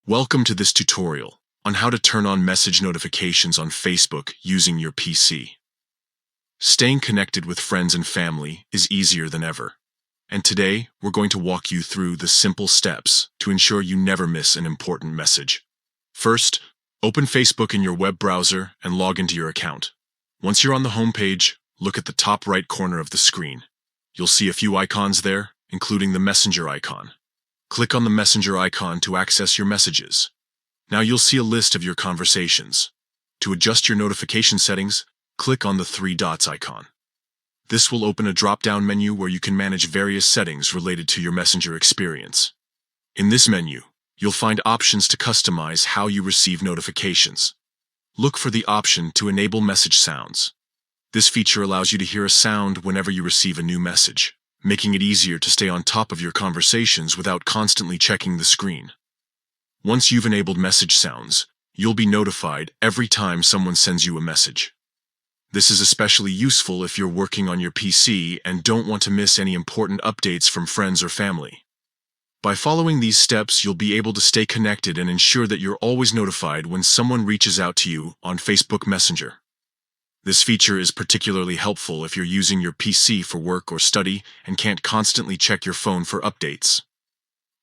Welcome to this tutorial on how to turn on message notifications on Facebook using your PC. Staying connected with friends and family is easier than ever, and today we're going to walk you through the simple steps to ensure you never miss an important message. First, open Facebook in your web browser and log into your account. Once you're on the home page, look at the top right corner of the screen. You'll see a few icons there, including the Messenger icon. Click on the Messenger icon to access your messages. Now you'll see a list of your conversations. To adjust your notification settings, click on the three dots icon. This will open a drop-down menu where you can manage various settings related to your Messenger experience. In this menu, you'll find options to customize how you receive notifications. Look for the option to enable message sounds. This feature allows you to hear a sound whenever you receive a new message, making it easier to stay on top of your conversations without constantly checking the screen. Once you've enabled message sounds, you'll be notified every time someone sends you a message. This is especially useful if you're working on your PC and don't want to miss any important updates from friends or family. By following these steps, you'll be able to stay connected and ensure that you're always notified when someone reaches out to you on Facebook Messenger. This feature is particularly helpful if you're using your PC for work or study and can't constantly check your phone for updates.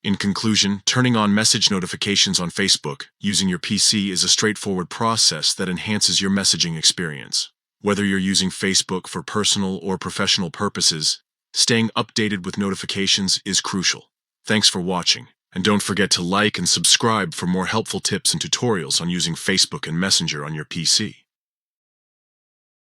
In conclusion, turning on message notifications on Facebook using your PC is a straightforward process that enhances your messaging experience. Whether you're using Facebook for personal or professional purposes, staying updated with notifications is crucial. Thanks for watching, and don't forget to like and subscribe for more helpful tips and tutorials on using Facebook and Messenger on your PC.